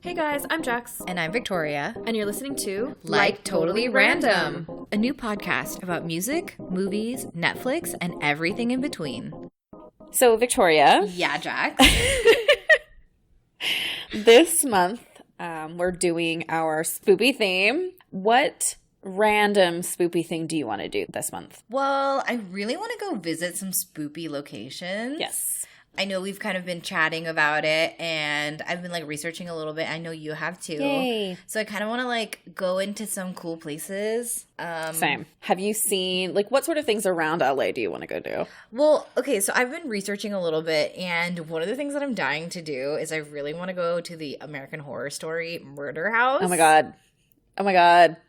Hey guys, I'm Jax. And I'm Victoria. And you're listening to Like Totally Random, a new podcast about music, movies, Netflix, and everything in between. So, Victoria. Yeah, Jax. This month, we're doing our spoopy theme. What random spoopy thing do you want to do this month? Well, I really want to go visit some spoopy locations. Yes. I know we've kind of been chatting about it, and I've been researching a little bit. I know you have too. Yay. So I kind of want to go into some cool places. Same. Have you seen, what sort of things around LA do you want to go do? Well, okay, so I've been researching a little bit, and one of the things that I'm dying to do is I really want to go to the American Horror Story Murder House. Oh my God.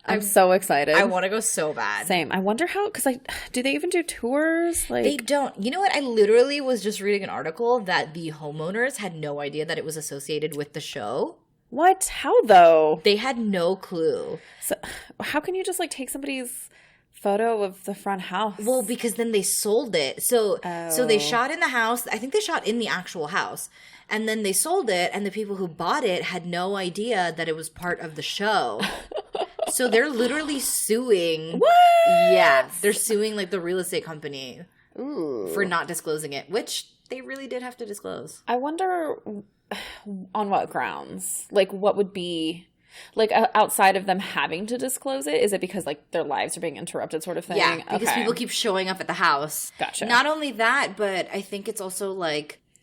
I'm so excited. I want to go so bad. Same. I wonder how, because do they even do tours? They don't. You know what? I literally was just reading an article that the homeowners had no idea that it was associated with the show. What? How though? They had no clue. So how can you just take somebody's photo of the front house? Well, because then they sold it. So they shot in the house. I think they shot in the actual house. And then they sold it, and the people who bought it had no idea that it was part of the show. So they're literally suing. What? Yeah. They're suing the real estate company for not disclosing it, which they really did have to disclose. I wonder on what grounds? What would be... outside of them having to disclose it? Is it because, their lives are being interrupted sort of thing? Yeah, because people keep showing up at the house. Gotcha. Not only that, but I think it's also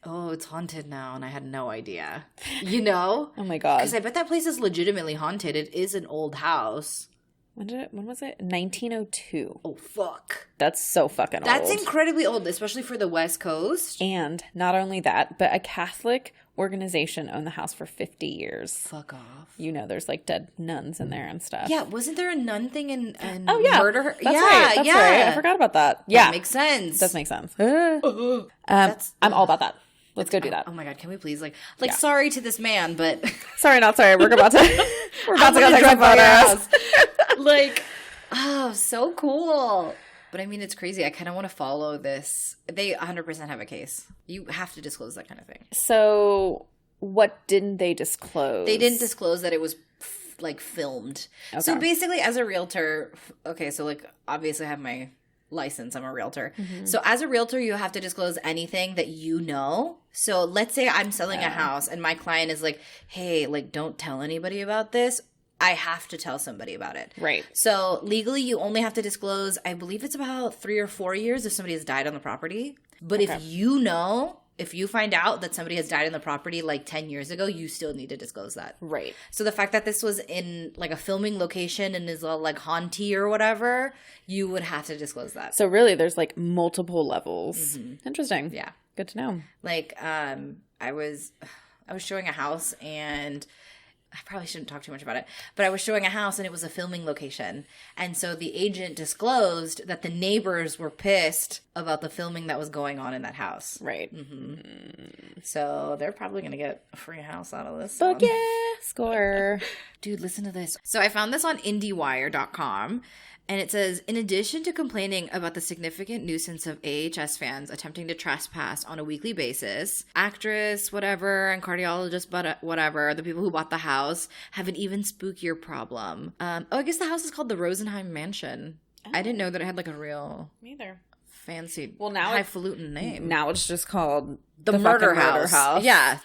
oh, it's haunted now, and I had no idea. You know? Oh, my God. Because I bet that place is legitimately haunted. It is an old house. When was it? 1902. Oh, fuck. That's so fucking old. That's incredibly old, especially for the West Coast. And not only that, but a Catholic organization owned the house for 50 years. Fuck off. There's dead nuns in there and stuff. Yeah, wasn't there a nun thing in oh, yeah. Murder? That's right. That's right. I forgot about that. Yeah. That makes sense. Does make sense. I'm all about that. Let's go do that. Oh my God, can we please sorry to this man, but sorry, not sorry. We're about to go take some photos. Oh, so cool. But I mean, it's crazy. I kind of want to follow this. They 100% have a case. You have to disclose that kind of thing. So, what didn't they disclose? They didn't disclose that it was filmed. Okay. So basically, as a realtor, obviously I have my license. I'm a realtor. Mm-hmm. So as a realtor, you have to disclose anything that you know. So let's say I'm selling a house and my client is hey, don't tell anybody about this. I have to tell somebody about it. Right. So legally, you only have to disclose, I believe it's about 3 or 4 years if somebody has died on the property. But if you find out that somebody has died on the property 10 years ago, you still need to disclose that. Right. So the fact that this was in a filming location and is all haunty or whatever, you would have to disclose that. So really there's multiple levels. Mm-hmm. Interesting. Yeah. Good to know. I was showing a house, and I probably shouldn't talk too much about it, but I was showing a house and it was a filming location. And so the agent disclosed that the neighbors were pissed about the filming that was going on in that house. Right. Mm-hmm. So they're probably going to get a free house out of this. Fuck yeah. Score. Dude, listen to this. So I found this on IndieWire.com. And it says, in addition to complaining about the significant nuisance of AHS fans attempting to trespass on a weekly basis, actress, whatever, and cardiologist, but whatever, the people who bought the house, have an even spookier problem. I guess the house is called the Rosenheim Mansion. Oh. I didn't know that it had a real... Me either. Fancy, now highfalutin name. Now it's just called the Murder House. Yeah.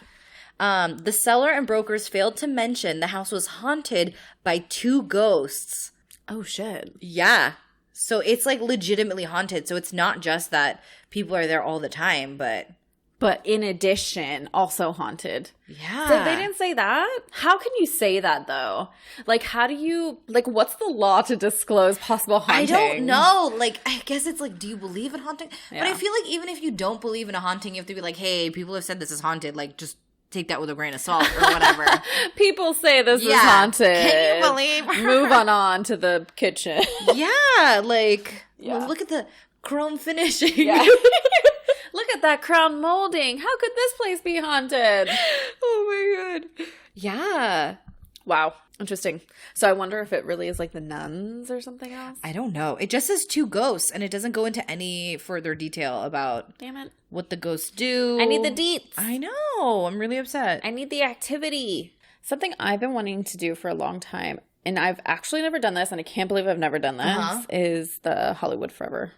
The seller and brokers failed to mention the house was haunted by 2 ghosts. Oh, shit. Yeah. So it's legitimately haunted. So it's not just that people are there all the time, but in addition, also haunted. Yeah. So they didn't say that? How can you say that, though? How do you, what's the law to disclose possible haunting? I don't know. I guess it's do you believe in haunting? Yeah. But I feel even if you don't believe in a haunting, you have to be hey, people have said this is haunted. Just take that with a grain of salt or whatever. People say this is haunted. Can you believe her? Move on to the kitchen. Yeah, well, look at the chrome finishing. Yeah. Look at that crown molding. How could this place be haunted? Oh my God. Yeah. Wow. Interesting. So I wonder if it really is the nuns or something else. I don't know. It just says 2 ghosts, and it doesn't go into any further detail about Damn it. What the ghosts do. I need the deets. I know. I'm really upset. I need the activity. Something I've been wanting to do for a long time, and I've actually never done this, and I can't believe I've never done this, is the Hollywood Forever.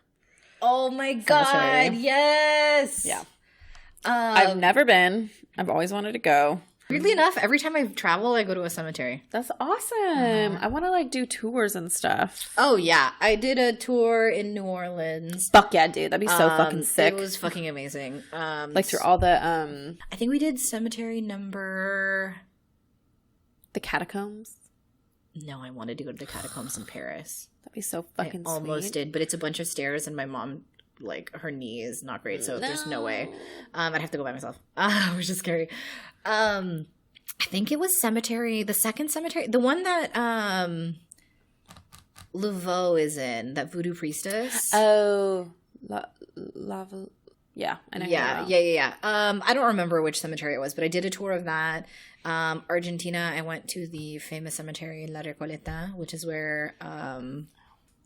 Oh my God, yes! Yeah. I've never been. I've always wanted to go. Weirdly enough, every time I travel, I go to a cemetery. That's awesome. I want to like do tours and stuff. Oh yeah, I did a tour in New Orleans. Fuck yeah, dude. That'd be so fucking sick. It was fucking amazing. Like through all the I think we did cemetery number... the catacombs. No, I wanted to go to the catacombs in Paris. That'd be so fucking I almost sweet. did, but it's a bunch of stairs and my mom, like, her knee is not great, so there's no way. I'd have to go by myself. Which is scary. I think it was the second cemetery, the one that Laveau is in, that voodoo priestess. Oh, yeah, I know. Yeah. I don't remember which cemetery it was, but I did a tour of that. Argentina, I went to the famous cemetery La Recoleta, which is where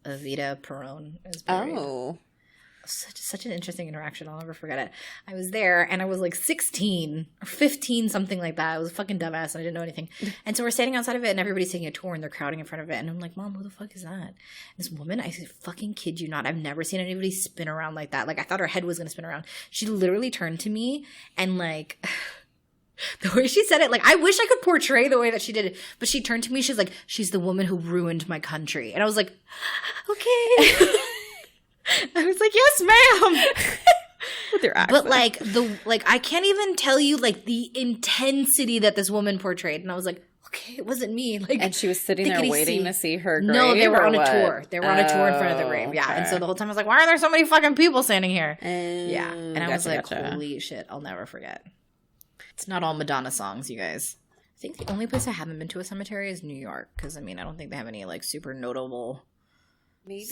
Evita Peron is buried. Oh. Such an interesting interaction. I'll never forget it. I was there and I was like 16 or 15, something like that. I was a fucking dumbass and I didn't know anything. And so we're standing outside of it and everybody's taking a tour and they're crowding in front of it. And I'm like, Mom, who the fuck is that? This woman, I fucking kid you not, I've never seen anybody spin around like that. Like I thought her head was going to spin around. She literally turned to me and like... the way she said it, like, I wish I could portray the way that she did it. But she turned to me, she's like, she's the woman who ruined my country. And I was like, okay. I was like, yes, ma'am. With your accent. But I can't even tell you like the intensity that this woman portrayed. And I was like, okay, it wasn't me. Like, and she was sitting there waiting to see her grave. No, they were on what? a tour. They were on a tour in front of the grave. Yeah. Okay. And so the whole time I was like, why are there so many fucking people standing here? Yeah. And I was like, gotcha. holy shit, I'll never forget. It's not all Madonna songs, you guys. I think the only place I haven't been to a cemetery is New York. Because, I mean, I don't think they have any, like, super notable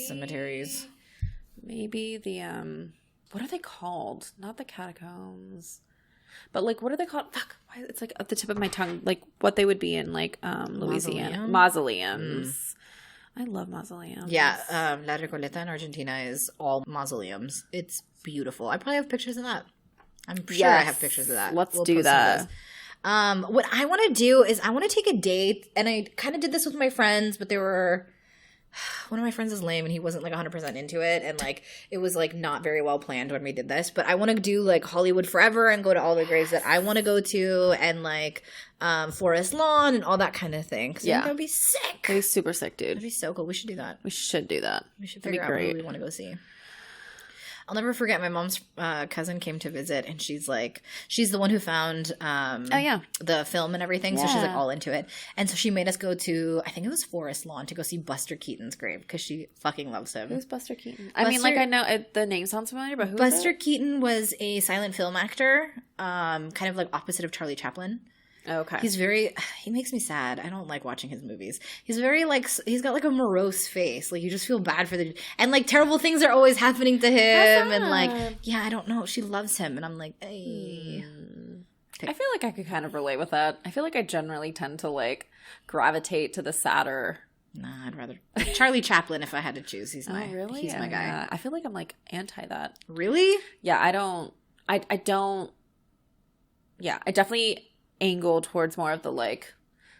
cemeteries. Maybe the, what are they called? Not the catacombs. But, like, what are they called? Fuck. Why? It's, like, at the tip of my tongue. Like, what they would be in, like, Louisiana. Mausoleums. I love mausoleums. Yeah. La Recoleta in Argentina is all mausoleums. It's beautiful. I probably have pictures of that. I'm sure I have pictures of that. Let's do that. What I want to do is I want to take a date, and I kind of did this with my friends, but they were... one of my friends is lame, and he wasn't, like, 100% into it, and, like, it was, like, not very well planned when we did this, but I want to do, like, Hollywood Forever and go to all the graves that I want to go to, and, like, Forest Lawn and all that kind of thing. Because I think that would be sick. That'd be super sick, dude. That'd be so cool. We should do that. We should do that. We should figure out who we want to go see. I'll never forget my mom's cousin came to visit, and she's the one who found the film and everything, so she's like all into it. And so she made us go to, I think it was Forest Lawn, to go see Buster Keaton's grave because she fucking loves him. Who's Buster Keaton? I mean, like, I know the name sounds familiar, but who is Buster Keaton was a silent film actor, kind of like opposite of Charlie Chaplin. Okay. He makes me sad. I don't like watching his movies. He's very like, he's got like a morose face. Like you just feel bad for and like terrible things are always happening to him. And like, yeah, I don't know. She loves him. And I'm like, hey. I feel like I could kind of relate with that. I feel like I generally tend to like gravitate to the sadder. Nah, I'd rather Charlie Chaplin if I had to choose. He's my guy. I feel like I'm like anti that. Really? Yeah, I definitely angle towards more of the like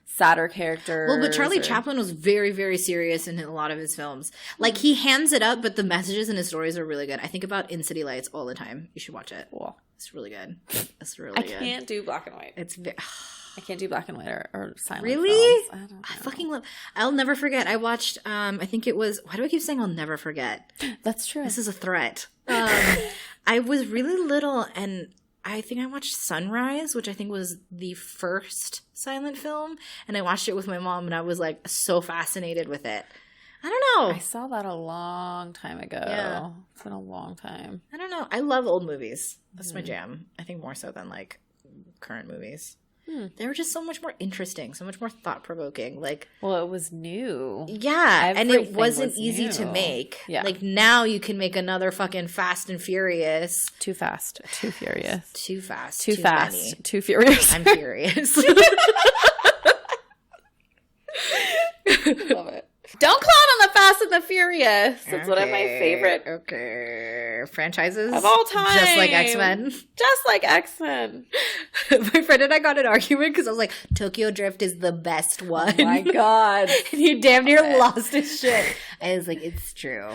sadder characters. Well, but Charlie Chaplin was very, very serious in a lot of his films. Like he hands it up, but the messages in his stories are really good. I think about In City Lights all the time. You should watch it. Cool. It's really good. It's really good. I can't do black and white. I can't do black and white or silent really? films. I don't know. I fucking love. I'll never forget. I watched. I think it was. Why do I keep saying I'll never forget? That's true. This is a threat. I was really little, and I think I watched Sunrise, which I think was the first silent film, and I watched it with my mom, and I was like so fascinated with it. I don't know. I saw that a long time ago. Yeah. It's been a long time. I don't know. I love old movies. That's my jam. I think more so than like current movies. They were just so much more interesting, so much more thought-provoking. Like, well, it was new. Yeah, and it wasn't easy to make. Yeah. Like, now you can make another fucking Fast and Furious. Too fast. Too furious. Too fast. Too fast. Many. Too furious. I'm furious. Love it. Don't clown on the Fast and the Furious. It's one of my favorite franchises of all time. Just like X-Men. Just like X-Men. My friend and I got an argument because I was like, Tokyo Drift is the best one. Oh my God. And he damn near lost his shit. I was like, it's true.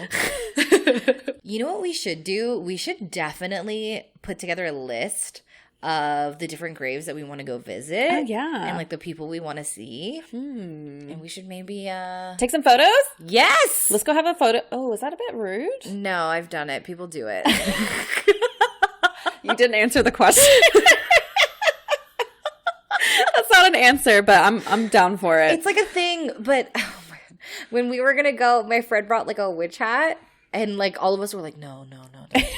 You know what we should do? We should definitely put together a list of the different graves that we want to go visit. Oh, yeah. And like the people we want to see. And we should maybe take some photos? Yes! Let's go have a photo. Oh, is that a bit rude? No, I've done it. People do it. You didn't answer the question. That's not an answer, but I'm down for it. It's like a thing, but oh my God. When we were gonna go, my friend brought like a witch hat, and like all of us were like, no, don't do that.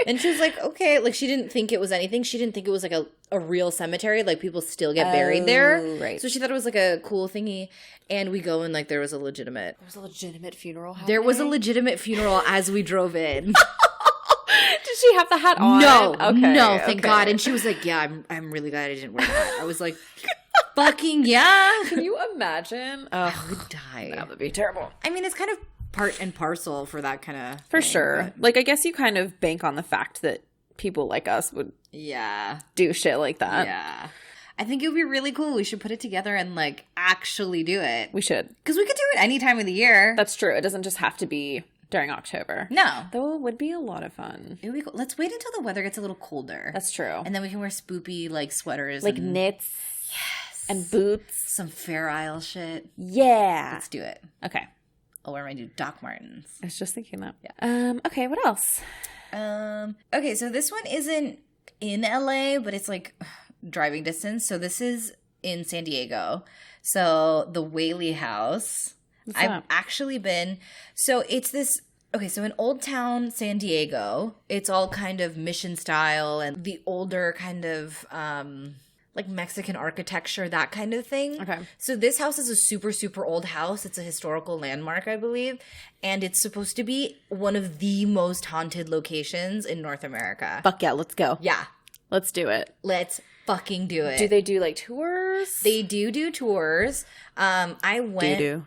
And she was like, okay, like she didn't think it was anything. She didn't think it was like a real cemetery. Like people still get buried there. Right. So she thought it was like a cool thingy. And we go and like there was a legitimate funeral happening? There was a legitimate funeral as we drove in. Did she have the hat on? No. Thank God. And she was like, yeah, I'm really glad I didn't wear that. I was like, fucking yeah. Can you imagine? I would die. That would be terrible. I mean, it's kind of part and parcel for that kind of For thing, sure. but... Like, I guess you kind of bank on the fact that people like us would do shit like that. Yeah. I think it would be really cool. We should put it together and, like, actually do it. We should. Because we could do it any time of the year. That's true. It doesn't just have to be during October. No. Though it would be a lot of fun. It would be cool. Let's wait until the weather gets a little colder. That's true. And then we can wear spoopy, like, sweaters. Like and... knits. Yes. And boots. Some Fair Isle shit. Yeah. Let's do it. Okay. I'll wear my new Doc Martens. I was just thinking that. Yeah. Okay, what else? Okay, so this one isn't in LA, but it's like driving distance. So this is in San Diego. So the Whaley House. What's I've that? actually been. So it's this. Okay, so in Old Town San Diego, it's all kind of mission style and the older kind of like Mexican architecture, that kind of thing. Okay. So this house is a super, super old house. It's a historical landmark, I believe. And it's supposed to be one of the most haunted locations in North America. Fuck yeah, let's go. Yeah. Let's do it. Let's fucking do it. Do they do like tours? They do tours. I went. They do.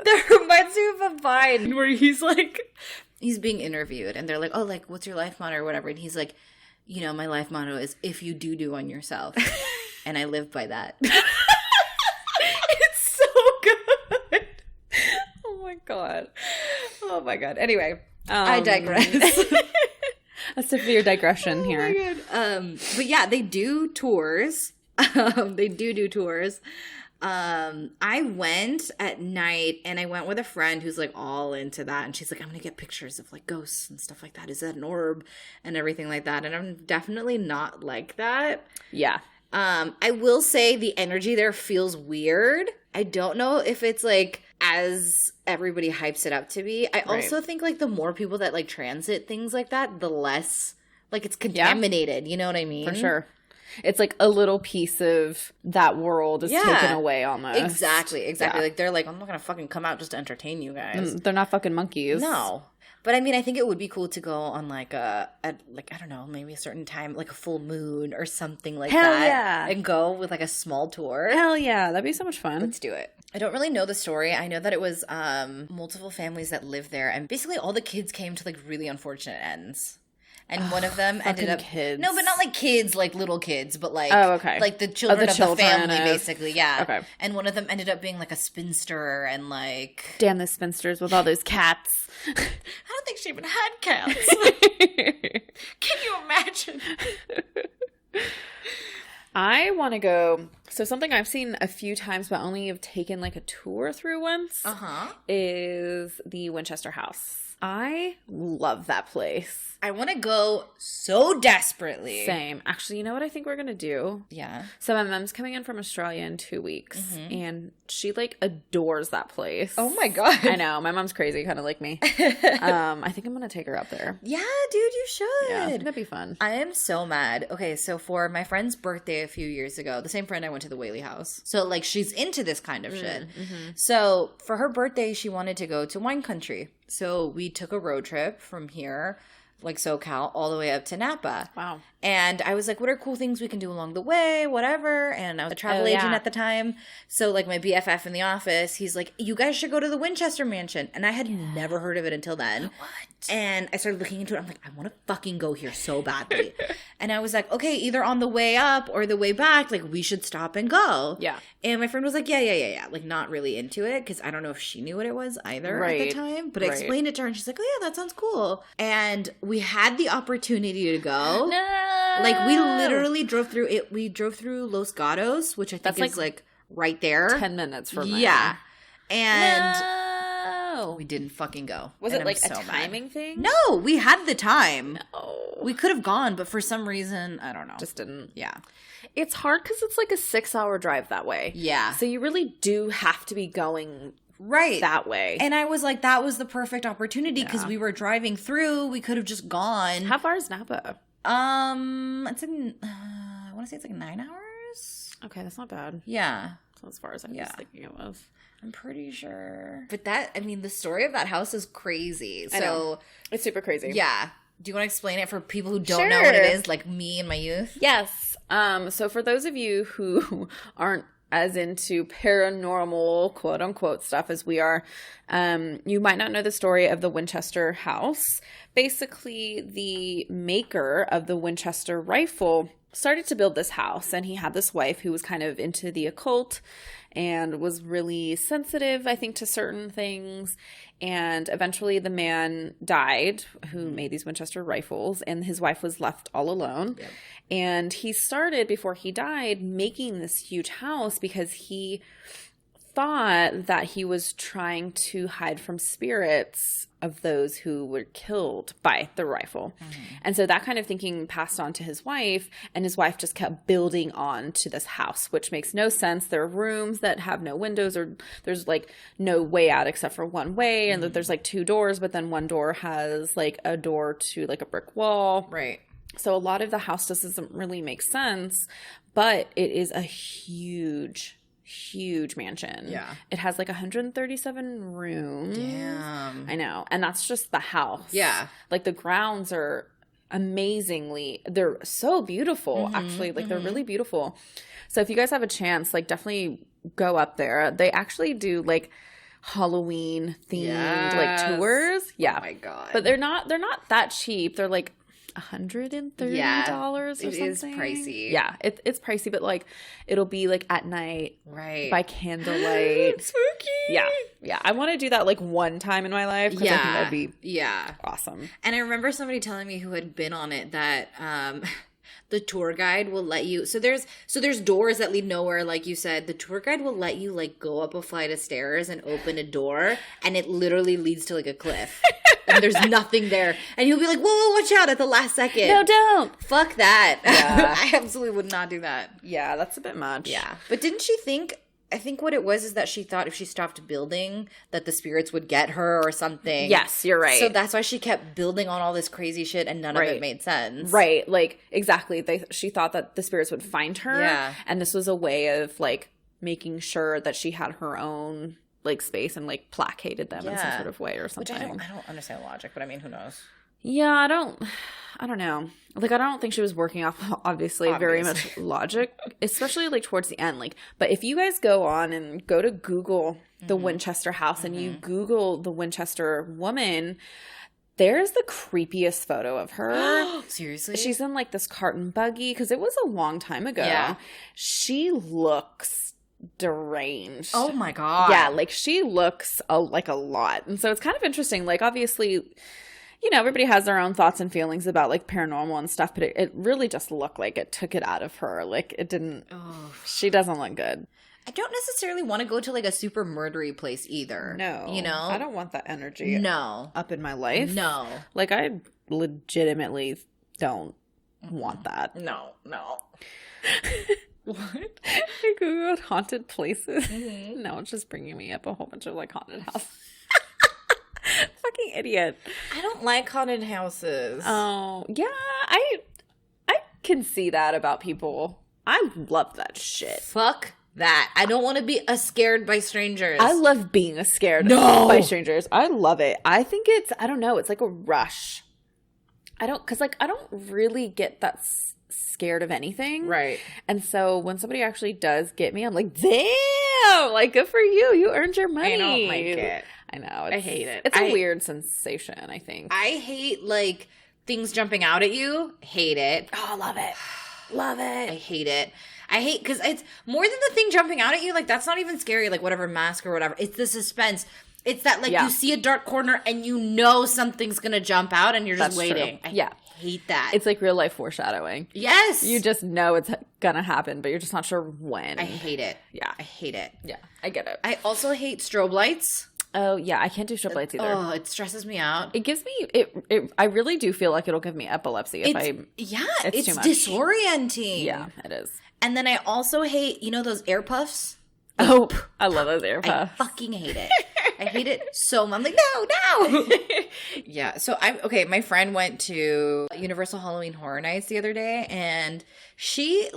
That reminds me of a Vine where he's being interviewed and they're like, oh, like, what's your life motto or whatever? And he's like, you know, my life motto is if you do on yourself. And I live by that. It's so good. Oh my God. Anyway, I digress. That's a your digression here. Oh my God. But yeah, they do tours. They do tours. I went at night and I went with a friend who's like all into that. And she's like, I'm going to get pictures of like ghosts and stuff like that. Is that an orb and everything like that? And I'm definitely not like that. Yeah. I will say the energy there feels weird. I don't know if it's like as everybody hypes it up to be. I also think like the more people that like transit things like that, the less like it's contaminated. Yeah. You know what I mean? For sure. It's like a little piece of that world is taken away almost. Exactly. Yeah. Like they're like, I'm not going to fucking come out just to entertain you guys. They're not fucking monkeys. No. But I mean, I think it would be cool to go on like I don't know, maybe a certain time, like a full moon or something like Hell that. Yeah. And go with like a small tour. Hell yeah. That'd be so much fun. Let's do it. I don't really know the story. I know that it was multiple families that lived there. And basically all the kids came to like really unfortunate ends. And one of them ended up kids. No, but not like kids, like little kids, but like like the children of the family, basically, yeah. Okay. And one of them ended up being like a spinster and like damn those spinsters with all those cats. I don't think she even had cats. Can you imagine? I want to go. So something I've seen a few times, but only have taken like a tour through once, is the Winchester House. I love that place. I want to go so desperately. Same. Actually, you know what I think we're going to do? Yeah. So my mom's coming in from Australia in 2 weeks, and she like adores that place. Oh my God. I know. My mom's crazy, kind of like me. I think I'm going to take her up there. Yeah, dude, you should. Yeah, I think that'd be fun. I am so mad. Okay, so for my friend's birthday a few years ago, the same friend I went to the Whaley House. So like she's into this kind of shit. So for her birthday, she wanted to go to wine country. So we took a road trip from here like SoCal all the way up to Napa. Wow. And I was like, what are cool things we can do along the way, whatever. And I was a travel agent at the time. So like my BFF in the office, he's like, you guys should go to the Winchester Mansion. And I had never heard of it until then. What? And I started looking into it. I'm like, I want to fucking go here so badly. And I was like, okay, either on the way up or the way back, like we should stop and go. Yeah. And my friend was like, yeah. Like not really into it because I don't know if she knew what it was either at the time. But I explained it to her and she's like, oh yeah, that sounds cool. And we had the opportunity to go. No. Like we literally drove through it. We drove through Los Gatos, which I think is like right there. 10 minutes from there. Yeah. And no. we didn't fucking go. Was and it like I'm so a timing thing? No, we had the time. No. We could have gone, but for some reason, I don't know. Just didn't. Yeah. It's hard because it's like a 6-hour drive that way. Yeah. So you really do have to be going right that way. And I was like, that was the perfect opportunity because we were driving through. We could have just gone. How far is Napa? It's like, I want to say it's like 9 hours. Okay, that's not bad. Yeah. That's as far as I was thinking it was. I'm pretty sure. But that, I mean, the story of that house is crazy. I know. It's super crazy. Yeah. Do you want to explain it for people who don't know what it is, like me in my youth? Yes. So for those of you who aren't as into paranormal, quote unquote, stuff as we are, you might not know the story of the Winchester house. Basically, the maker of the Winchester rifle started to build this house, and he had this wife who was kind of into the occult and was really sensitive, I think, to certain things. And eventually the man died who made these Winchester rifles, and his wife was left all alone. Yep. And he started, before he died, making this huge house because he thought that he was trying to hide from spirits of those who were killed by the rifle. Mm-hmm. And so that kind of thinking passed on to his wife, and his wife just kept building on to this house, which makes no sense. There are rooms that have no windows, or there's like no way out except for one way, and there's like 2 doors, but then one door has like a door to like a brick wall. Right. So a lot of the house just doesn't really make sense, but it is a huge mansion. Yeah. It has like 137 rooms. Damn. I know. And that's just the house. Yeah. Like the grounds are they're so beautiful, actually. Like they're really beautiful. So if you guys have a chance, like definitely go up there. They actually do like Halloween themed like tours. Yeah. Oh my God. But they're not that cheap. They're like $130 or something. It is pricey. Yeah, it's pricey, but like it'll be like at night, right, by candlelight. Spooky. Yeah. I want to do that like one time in my life because I think that'd be awesome. And I remember somebody telling me who had been on it that the tour guide will let you. So there's doors that lead nowhere, like you said. The tour guide will let you like go up a flight of stairs and open a door, and it literally leads to like a cliff. And there's nothing there. And you'll be like, whoa, watch out at the last second. No, don't. Fuck that. Yeah. I absolutely would not do that. Yeah, that's a bit much. Yeah. But didn't she think, I think what it was is that she thought if she stopped building that the spirits would get her or something. Yes, you're right. So that's why she kept building on all this crazy shit and none of it made sense. Right. Like, exactly. She thought that the spirits would find her. Yeah. And this was a way of like making sure that she had her own like space and like placated them in some sort of way or something. Which I don't understand the logic, but I mean, who knows? Yeah, I don't know. Like, I don't think she was working off obviously very much logic, especially like towards the end. Like, but if you guys go on and go to Google the Winchester house and you Google the Winchester woman, there's the creepiest photo of her. Seriously? She's in like this cart and buggy because it was a long time ago. Yeah. She looks deranged. Oh my God. Yeah, like she looks like a lot. And so it's kind of interesting. Like, obviously, you know, everybody has their own thoughts and feelings about like paranormal and stuff, but it really just looked like it took it out of her. Like, it didn't. She doesn't look good. I don't necessarily want to go to like a super murdery place either. No. You know? I don't want that energy up in my life. No. Like, I legitimately don't want that. No. What? I googled haunted places. No, it's just bringing me up a whole bunch of like haunted houses. Fucking idiot. I don't like haunted houses. Oh, yeah. I can see that about people. I love that shit. Fuck that. I don't want to be scared by strangers. I love being scared by strangers. I love it. I think I don't know, it's like a rush. I don't really get that scared of anything. Right. And so when somebody actually does get me, I'm like, damn, like, good for you. You earned your money. I don't like it. I know. I hate it. It's a weird sensation, I think. I hate, like, things jumping out at you. Hate it. Oh, love it. Love it. I hate it. I hate, because it's more than the thing jumping out at you. Like, that's not even scary, like, whatever mask or whatever. It's the suspense. It's that, like, you see a dark corner and you know something's going to jump out and you're just waiting. True. I hate that. It's like real life foreshadowing. Yes. You just know it's going to happen, but you're just not sure when. I hate it. Yeah. I hate it. Yeah, I get it. I also hate strobe lights. Oh, yeah, I can't do strobe lights either. Oh, it stresses me out. It gives me, I really do feel like it'll give me epilepsy if it's too much. Disorienting. Yeah, it is. And then I also hate, you know those air puffs? Oh, I love those air puffs. I fucking hate it. I hate it so much. I'm like, no. Yeah. So my friend went to Universal Halloween Horror Nights the other day, and she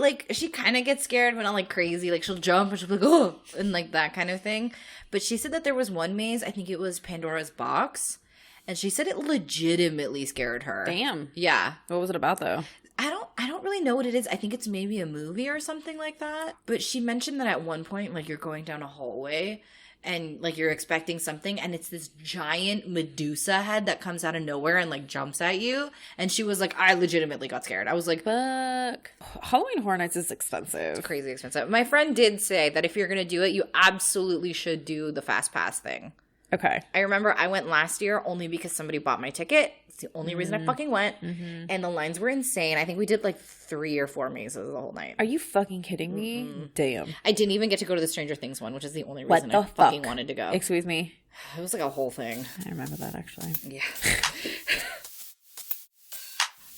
kind of gets scared, but not like crazy. Like, she'll jump and she'll be like, oh, and like that kind of thing. But she said that there was one maze, I think it was Pandora's Box, and she said it legitimately scared her. Damn. Yeah. What was it about, though? I don't really know what it is. I think it's maybe a movie or something like that. But she mentioned that at one point, like, you're going down a hallway and, like, you're expecting something, and it's this giant Medusa head that comes out of nowhere and, like, jumps at you. And she was like, I legitimately got scared. I was like, fuck. Halloween Horror Nights is expensive. It's crazy expensive. My friend did say that if you're going to do it, you absolutely should do the Fast Pass thing. Okay. I remember I went last year only because somebody bought my ticket. It's the only reason I fucking went. Mm-hmm. And the lines were insane. I think we did like 3 or 4 mazes the whole night. Are you fucking kidding me? Mm-hmm. Damn. I didn't even get to go to the Stranger Things one, which is the only reason I fucking wanted to go. Excuse me? It was like a whole thing. I remember that, actually. Yeah.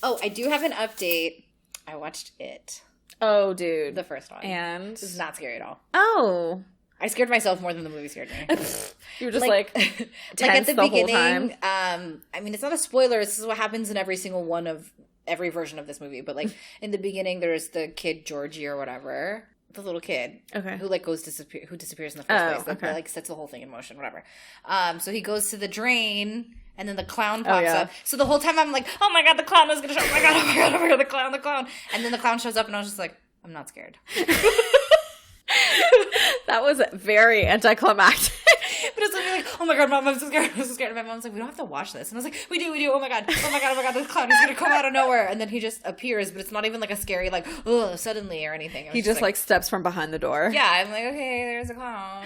Oh, I do have an update. I watched It. Oh, dude. The first one. And? It's not scary at all. Oh. I scared myself more than the movie scared me. You were just like at the beginning. Whole time. I mean, it's not a spoiler. This is what happens in every single one of every version of this movie. But like in the beginning, there's the kid Georgie or whatever, the little kid, who like who disappears in the first place. That like sets the whole thing in motion, whatever. So he goes to the drain. And then the clown pops up. So the whole time I'm like, oh my god, the clown is going to show up. Oh my god, the clown. And then the clown shows up and I was just like, I'm not scared. That was very anticlimactic. But it's like, oh my god, Mom, I'm so scared. And my mom's like, we don't have to watch this. And I was like, we do. Oh my god, this clown is gonna come out of nowhere. And then he just appears, but it's not even like a scary, like, oh, suddenly or anything. He just like steps from behind the door. Yeah, I'm like, okay, there's a clown.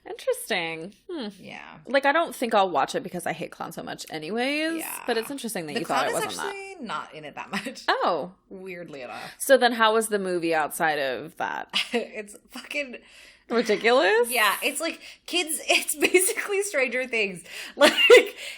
Interesting. Yeah. Like, I don't think I'll watch it because I hate clowns so much anyways. Yeah. But it's interesting that you thought it wasn't that. The clown is actually not in it that much. Oh. Weirdly enough. So then how was the movie outside of that? It's fucking ridiculous. Yeah, it's like kids. It's basically Stranger Things. Like,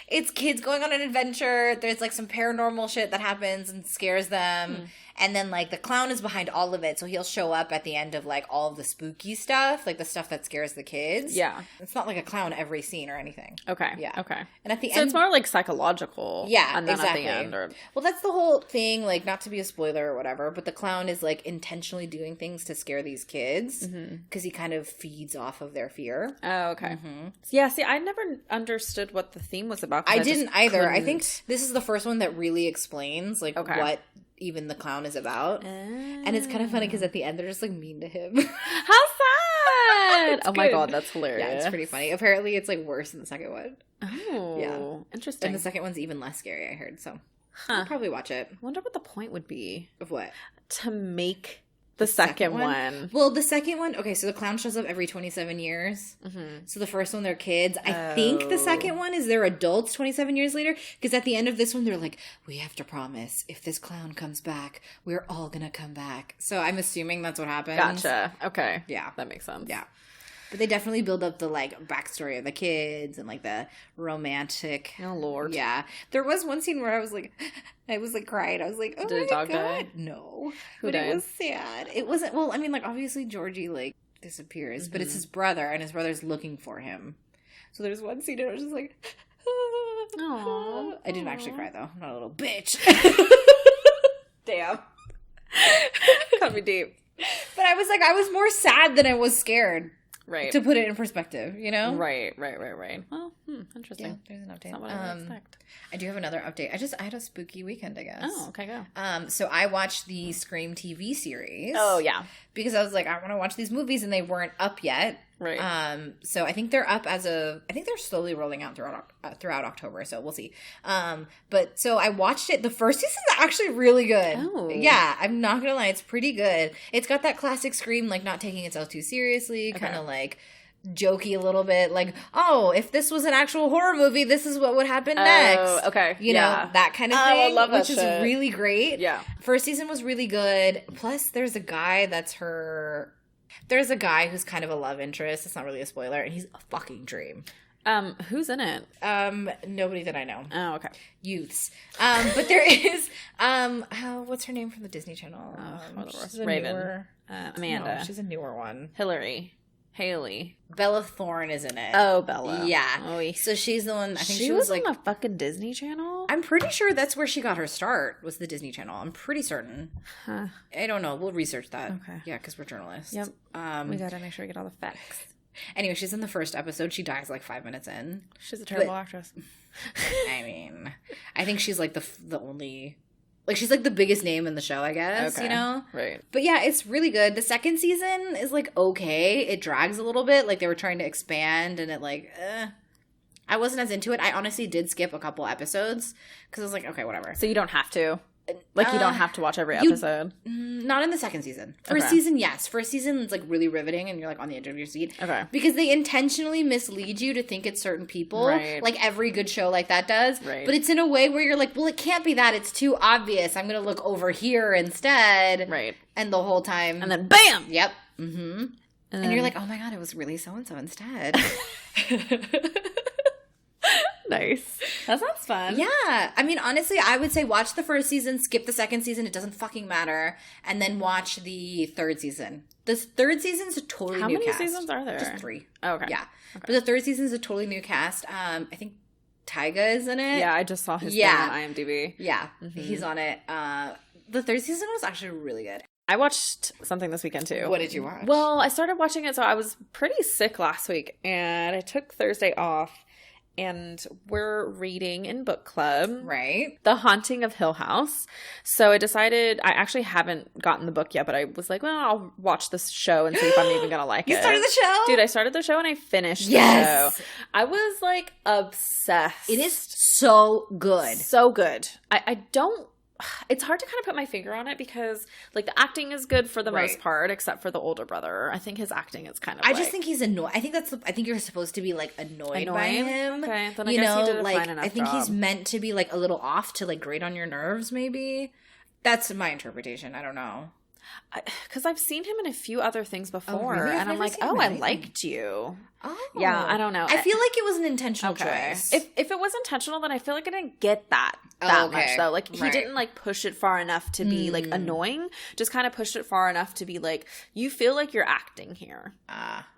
it's kids going on an adventure. There's like some paranormal shit that happens and scares them. And then like the clown is behind all of it, so he'll show up at the end of like all of the spooky stuff, like the stuff that scares the kids. Yeah, it's not like a clown every scene or anything. Okay. Yeah. Okay. And at the end, so it's more like psychological. Yeah, and then exactly. At the end, well, that's the whole thing. Like, not to be a spoiler or whatever, but the clown is like intentionally doing things to scare these kids because he kind of feeds off of their fear. Oh, okay. Yeah. See, I never understood what the theme was about. I didn't either. I think this is the first one that really explains like what even the clown is about. And it's kind of funny because at the end they're just like mean to him. How sad. Oh my god, that's hilarious. Yeah, it's pretty funny. Apparently it's like worse than the second one. Oh, yeah, interesting. And the second one's even less scary, I heard. So I'll probably watch it. I wonder what the point would be. Of what? To make the second one. Well, the second one, okay, so the clown shows up every 27 years. So the first one, they're kids. I think the second one is they're adults 27 years later. Because at the end of this one, they're like, we have to promise, if this clown comes back, we're all going to come back. So I'm assuming that's what happens. Gotcha. Okay. Yeah. That makes sense. Yeah. But they definitely build up the, like, backstory of the kids and, like, the romantic. Oh, Lord. Yeah. There was one scene where I was, like, crying. I was like, oh, Did my a dog God. die? No. Who but died? It was sad. It wasn't, well, I mean, like, obviously Georgie, like, disappears. But it's his brother, and his brother's looking for him. So there's one scene, and I was just like, Aww. I didn't actually cry, though. I'm not a little bitch. Damn. Cut me deep. But I was like, I was more sad than I was scared. Right. To put it in perspective, you know? Right. Well, Interesting. Yeah, there's an update. That's not what I would expect. I do have another update. I had a spooky weekend, I guess. Oh, okay, go. So I watched the Scream TV series. Oh, yeah. Because I was like, I want to watch these movies, and they weren't up yet. Right. So I think they're up I think they're slowly rolling out throughout October, so we'll see. But so I watched it. The first season's actually really good. Oh. Yeah, I'm not gonna lie, it's pretty good. It's got that classic Scream, like not taking itself too seriously, kind of like jokey a little bit, like, oh, if this was an actual horror movie, this is what would happen next. Okay. You know, that kind of thing. I love that which shit. is really great. Yeah. First season was really good. Plus, there's a guy there's a guy who's kind of a love interest. It's not really a spoiler, and he's a fucking dream. Who's in it? Nobody that I know. Oh, okay. Youths. But there is, what's her name from the Disney Channel? She's a Raven. newer- Amanda. No, she's a newer one. Hillary. Haley. Bella Thorne is in it. Oh, Bella. Yeah. Oh, So she's the one, I think she was was like, on the fucking Disney Channel? I'm pretty sure that's where she got her start, was the Disney Channel. I'm pretty certain. Huh. I don't know. We'll research that. Okay. Yeah, because we're journalists. Yep. We gotta make sure we get all the facts. Anyway, she's in the first episode. She dies like 5 minutes in. She's a terrible actress. I mean, I think she's like the only... Like, she's like the biggest name in the show, I guess, Okay. you know? Right. But yeah, it's really good. The second season is like okay. It drags a little bit. Like, they were trying to expand, and it like... I wasn't as into it. I honestly did skip a couple episodes because I was like, okay, whatever. So you don't have to? Like, you don't have to watch every episode? Not in the second season. First Okay. season, yes. First season is like really riveting, and you're like on the edge of your seat. Okay. Because they intentionally mislead you to think it's certain people. Right. Like every good show like that does. Right. But it's in a way where you're like, well, it can't be that. It's too obvious. I'm going to look over here instead. Right. And the whole time. And then BAM! Yep. Mm-hmm. And you're like, oh my God, it was really so-and-so instead. Nice. That sounds fun. Yeah. I mean, honestly, I would say watch the first season, skip the second season. It doesn't fucking matter. And then watch the third season. The third season's a totally How new many cast. seasons are there? Just 3. Oh, okay. Yeah. But the third season is a totally new cast. I think Tyga is in it. Yeah, I just saw his thing on IMDb. Yeah. He's on it. The third season was actually really good. I watched something this weekend, too. What did you watch? Well, I started watching it, so I was pretty sick last week, and I took Thursday off. And we're reading in book club. Right. The Haunting of Hill House. So I decided, I actually haven't gotten the book yet, but I was like, well, I'll watch this show and see if I'm even going to like it. You started the show? Dude, I started the show and I finished the show. I was like obsessed. It is so good. So good. I don't, it's hard to kind of put my finger on it because like the acting is good for the most part, except for the older brother. I think his acting is kind of I just think he's annoying. I think I think you're supposed to be like annoyed by him. Okay, then I guess he did a fine enough I think job. he's meant to be like a little off to like grate on your nerves, maybe. That's my interpretation. I don't know. Because I've seen him in a few other things before, really? and I'm like, seen him I in anything. liked you. Oh. Yeah, I don't know. I feel like it was an intentional choice. If it was intentional, then I feel like I didn't get that much though. Like he didn't like push it far enough to be like annoying. Just kind of pushed it far enough to be like you feel like you're acting here,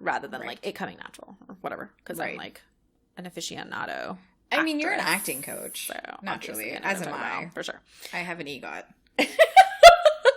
rather than like it coming natural or whatever. Because I'm like an aficionado. I mean, you're an actress, acting coach, so naturally, obviously, as am I. for sure. I have an EGOT.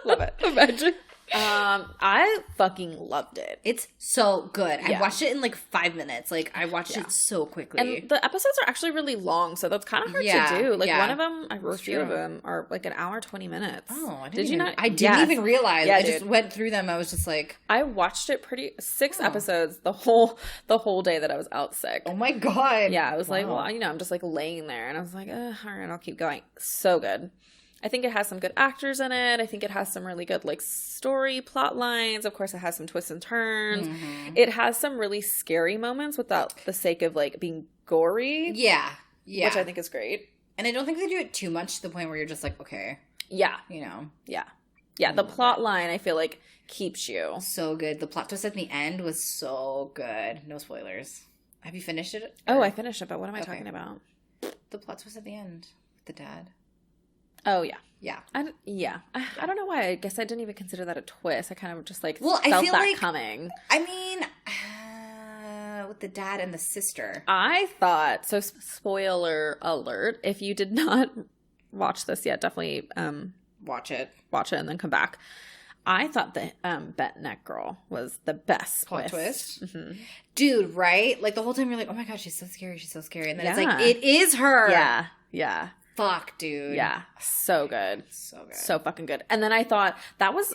Love it. Imagine. I fucking loved it. It's so good. Yeah. I watched it in like 5 minutes. Like I watched it so quickly. And the episodes are actually really long, so that's kind of hard to do. Like one of them, a few of them are like an hour, 20 minutes. Oh, I didn't Did you even, not? I didn't even realize. Yeah, I just went through them. I was just like, I watched it 6 episodes the whole day that I was out sick. oh my God. Yeah, I was like, well, I'm just like laying there, and I was like, all right, I'll keep going. So good. I think it has some good actors in it. I think it has some really good like story plot lines. Of course, it has some twists and turns. It has some really scary moments without the sake of like being gory. Yeah. Which I think is great. And I don't think they do it too much to the point where you're just like, okay. Yeah. You know. Yeah. Yeah. The plot line, I feel like, keeps you. So good. The plot twist at the end was so good. No spoilers. Have you finished it? Oh, I finished it, but what am I talking about? The plot twist at the end. The dad. Oh, yeah. Yeah. I don't know why. I guess I didn't even consider that a twist. I kind of just like I felt feel that like, coming. I mean, with the dad and the sister. I thought, so spoiler alert, if you did not watch this yet, definitely watch it and then come back. I thought the bent neck girl was the best plot twist. Mm-hmm. Dude, right? Like the whole time you're like, oh my god, she's so scary. She's so scary. And then it's Yeah. like, it is her. Yeah. Yeah. Fuck, dude. Yeah. So good. So good. So fucking good. And then I thought that was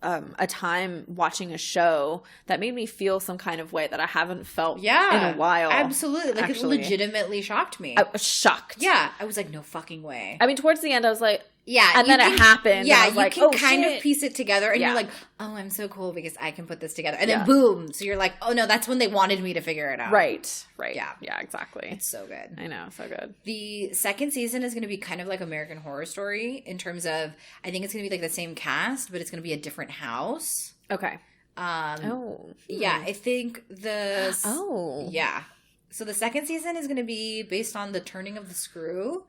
a time watching a show that made me feel some kind of way that I haven't felt in a while. Absolutely. Like actually. It legitimately shocked me. I was shocked. Yeah. I was like, no fucking way. I mean, towards the end, I was like, yeah. And then it happened. Yeah. And I was like, you can kind of piece it together and Yeah. you're like, oh, I'm so cool because I can put this together. And then boom. So you're like, oh no, that's when they wanted me to figure it out. Right. Yeah. Yeah, exactly. It's so good. I know. So good. The second season is going to be kind of like American Horror Story in terms of, I think it's going to be like the same cast, but it's going to be a different house. Okay. Yeah, I think the... Oh. Yeah. So the second season is going to be based on the turning of the screw.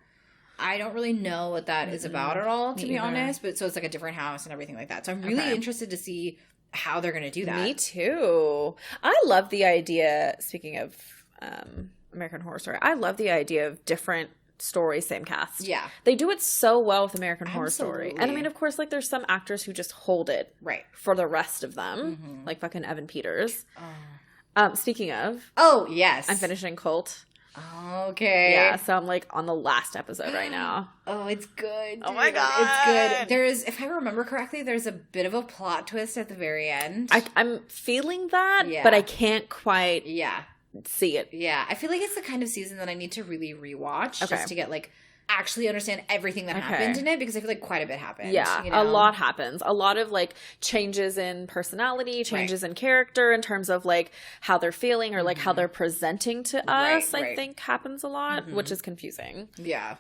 I don't really know what that is about at all, to be honest. But so it's like a different house and everything like that. So I'm really interested to see how they're going to do that. Me too. I love the idea, speaking of American Horror Story, I love the idea of different stories, same cast. Yeah. They do it so well with American Horror Story. And I mean, of course, like there's some actors who just hold it for the rest of them. Like fucking Evan Peters. Speaking of. Oh, yes. I'm finishing Cult. Okay. Yeah, so I'm like on the last episode right now. Oh, it's good. Dude. Oh my god, it's good. There's, if I remember correctly, there's a bit of a plot twist at the very end. I'm feeling that, but I can't quite see it. Yeah, I feel like it's the kind of season that I need to really rewatch just to get like actually understand everything that happened in it, because I feel like quite a bit happened. Yeah, a lot happens. A lot of like changes in personality, changes in character in terms of like how they're feeling or like how they're presenting to us. I think happens a lot, which is confusing. Yeah.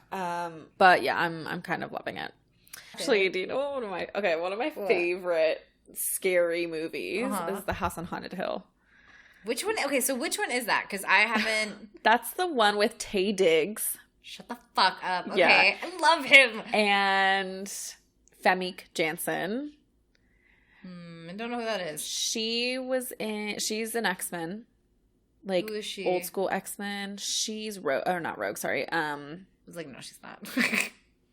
But yeah, I'm kind of loving it. Actually, do you know one of my favorite scary movies is The House on Haunted Hill. Which one? Okay, so which one is that? Because I haven't. That's the one with Taye Diggs. Shut the fuck up. Okay. Yeah. I love him. And Famke Janssen. I don't know who that is. She's an X-Men. Like, who is she? Old school X-Men. She's not Rogue, sorry. I was like, no, she's not.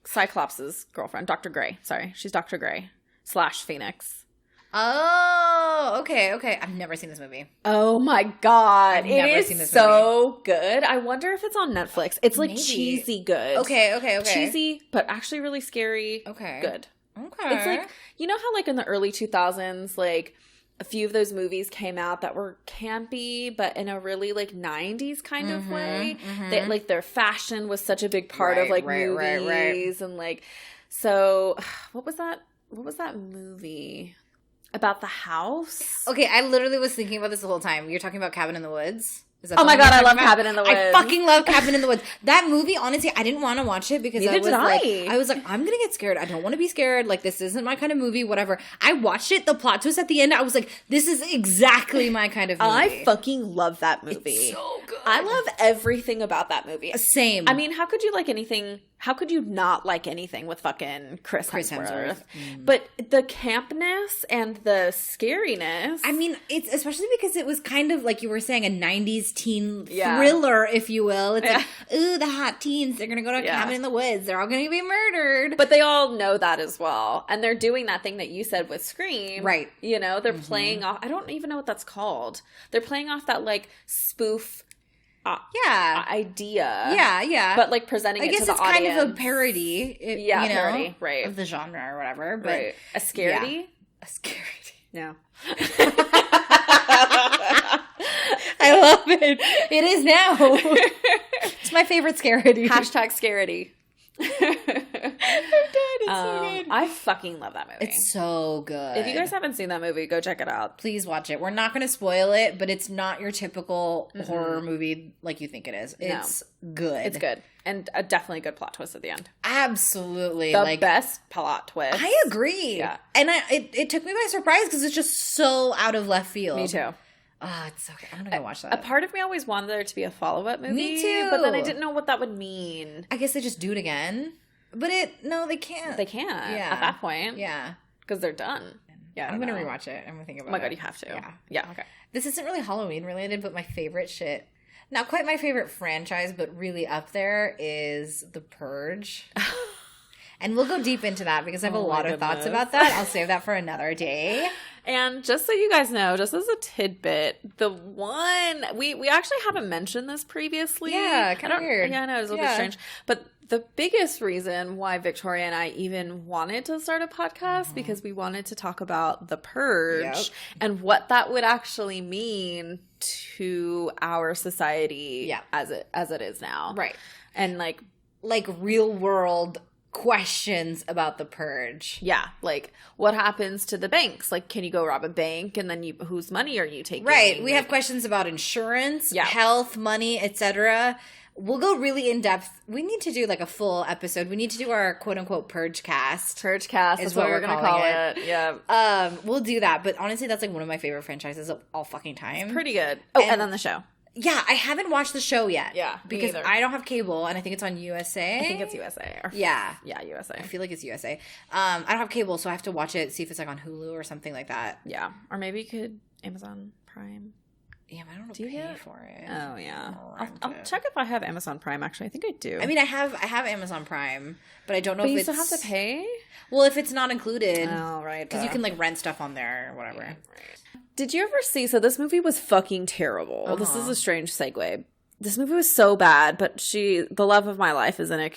Cyclops' girlfriend. Dr. Grey. Sorry. She's Dr. Grey / Phoenix. Oh, okay. I've never seen this movie. Oh my god. I've never it seen is this so good. I wonder if it's on Netflix. It's like Maybe. cheesy good. Okay. Cheesy, but actually really scary. Okay. Good. Okay. It's like, you know how like in the early 2000s, like a few of those movies came out that were campy, but in a really like 90s kind of way. They, like their fashion was such a big part of like movies and like, so what was that movie? About the house? Okay, I literally was thinking about this the whole time. You're talking about Cabin in the Woods? Is that oh my god, I love about? Cabin in the Woods. I fucking love Cabin in the Woods. That movie, honestly, I didn't want to watch it because I was like, I'm gonna get scared. I don't want to be scared. Like, this isn't my kind of movie, whatever. I watched it, the plot twist at the end, I was like, this is exactly my kind of movie. I fucking love that movie. It's so good. I love everything about that movie. Same. I mean, how could you like anything? How could you not like anything with fucking Chris Hemsworth? But the campness and the scariness. I mean, it's especially because it was kind of like you were saying, a 90s teen thriller, if you will. It's like, ooh, the hot teens, they're going to go to a cabin in the woods. They're all going to be murdered. But they all know that as well. And they're doing that thing that you said with Scream. Right. You know, they're playing off. I don't even know what that's called. They're playing off that like spoof idea. Yeah. But like presenting it to the audience. I guess it's kind of a parody. Parody, right. Of the genre or whatever. But a scaredy? Yeah. A scaredy. No. I love it. It is now. It's my favorite scaredy. #scaredy. It's so good. I fucking love that movie. It's so good. If you guys haven't seen that movie, go check it out. Please watch it. We're not going to spoil it, but it's not your typical horror movie like you think it is. It's good. It's good. And a definitely good plot twist at the end. Absolutely. The best plot twist. I agree. Yeah. And it took me by surprise because it's just so out of left field. Me too. Oh, it's so good. I'm going to go watch that. A part of me always wanted there to be a follow-up movie. Me too. But then I didn't know what that would mean. I guess they just do it again. But no, they can't. They can't at that point. Yeah. Because they're done. Yeah, I'm going to rewatch it. I'm going to think about it. Oh my God, you have to. Yeah, okay. This isn't really Halloween related, but my favorite shit, not quite my favorite franchise, but really up there is The Purge. And we'll go deep into that because I have a lot of thoughts about that. I'll save that for another day. And just so you guys know, just as a tidbit, the one we actually haven't mentioned this previously. Yeah, kind of weird. Yeah, I know, it was a little bit strange. But the biggest reason why Victoria and I even wanted to start a podcast because we wanted to talk about The Purge and what that would actually mean to our society as it is now. Right. And like real world questions about the purge. Yeah, like what happens to the banks? Like, can you go rob a bank and then whose money are you taking? Right. We have questions about insurance, health, money, etc. We'll go really in depth. We need to do like a full episode. We need to do our quote unquote purge cast. Purge cast is what we're gonna call it. Yeah. We'll do that. But honestly, that's like one of my favorite franchises of all fucking time. It's pretty good. Oh, and then the show. Yeah, I haven't watched the show yet. Yeah, because I don't have cable, and I think it's on USA. I think it's USA. Yeah, USA. I feel like it's USA. I don't have cable, so I have to watch it. See if it's like on Hulu or something like that. Yeah, or maybe you could Amazon Prime. Yeah, but I don't know. Do you pay for it? Oh yeah, I'll check if I have Amazon Prime. Actually, I think I do. I mean, I have Amazon Prime, but I don't know if you still have to pay. Well, if it's not included, oh right, because you can like rent stuff on there or whatever. Yeah, right. Did you ever see? So this movie was fucking terrible. This is a strange segue. This movie was so bad, but the love of my life is in it.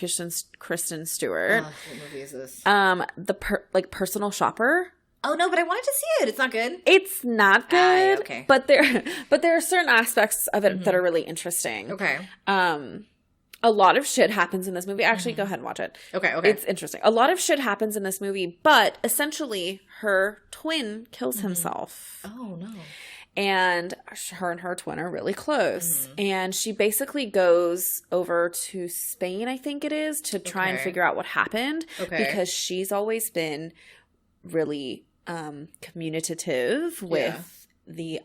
Kristen Stewart. What movie is this? The Personal Shopper. Oh no, but I wanted to see it. It's not good. It's not good. Okay. But there are certain aspects of it that are really interesting. Okay. A lot of shit happens in this movie. Actually, go ahead and watch it. Okay. It's interesting. A lot of shit happens in this movie, but essentially her twin kills himself. Oh, no. And her twin are really close. And she basically goes over to Spain, I think it is, to try and figure out what happened. Okay. Because she's always been really communicative with the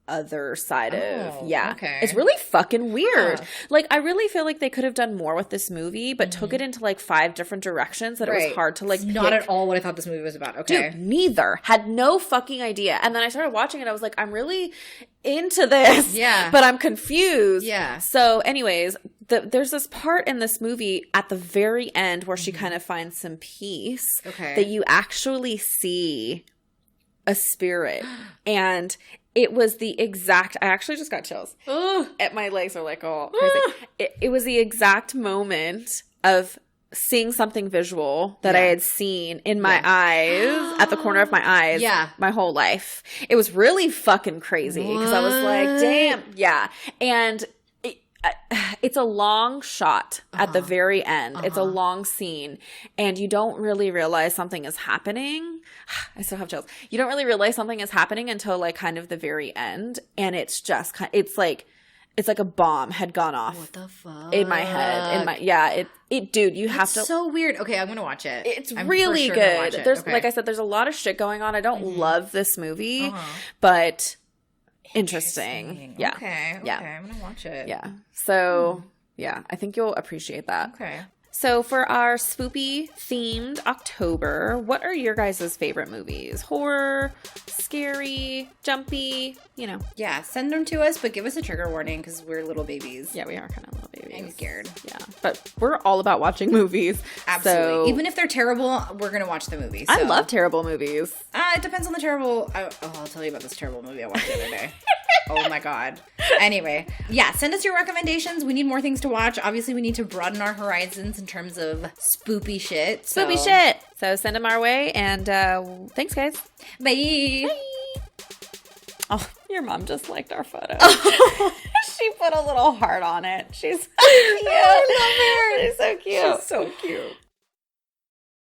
other side of it's really fucking weird. Like, I really feel like they could have done more with this movie, but took it into like 5 different directions that it was hard to like pick. Not at all what I thought this movie was about. Okay. Dude, neither. Had no fucking idea. And then I started watching it. I was like, I'm really into this. Yeah. But I'm confused. Yeah. So anyways, there's this part in this movie at the very end where she kind of finds some peace. Okay. That you actually see a spirit. And it was the exact, I actually just got chills. My legs are like, oh, crazy. It was the exact moment of seeing something visual that I had seen in my eyes, at the corner of my eyes, my whole life. It was really fucking crazy because I was like, damn. Yeah. And it's a long shot at the very end. It's a long scene. And you don't really realize something is happening. I still have chills. You don't really realize something is happening until like kind of the very end. And it's just it's like a bomb had gone off. What the fuck? In my head. Dude, you have to. It's so weird. Okay, I'm going to watch it. It's really good. There's like I said, there's a lot of shit going on. I don't love this movie, but interesting. Yeah. Okay. I'm gonna watch it. Yeah. So I think you'll appreciate that. Okay. So for our spoopy themed October, what are your guys' favorite movies? Horror, scary, jumpy, Yeah, send them to us, but give us a trigger warning because we're little babies. Yeah, we are kind of little babies. I'm scared. Yeah, but we're all about watching movies. Absolutely. So, even if they're terrible, we're going to watch the movies. I love terrible movies. It depends on the terrible. I'll tell you about this terrible movie I watched the other day. Oh my God. Anyway, send us your recommendations. We need more things to watch. Obviously, we need to broaden our horizons in terms of spoopy shit. Spoopy shit. So send them our way. And thanks, guys. Bye. Bye. Oh, your mom just liked our photo. She put a little heart on it. She's so cute. I love her. She's so cute. She's so cute.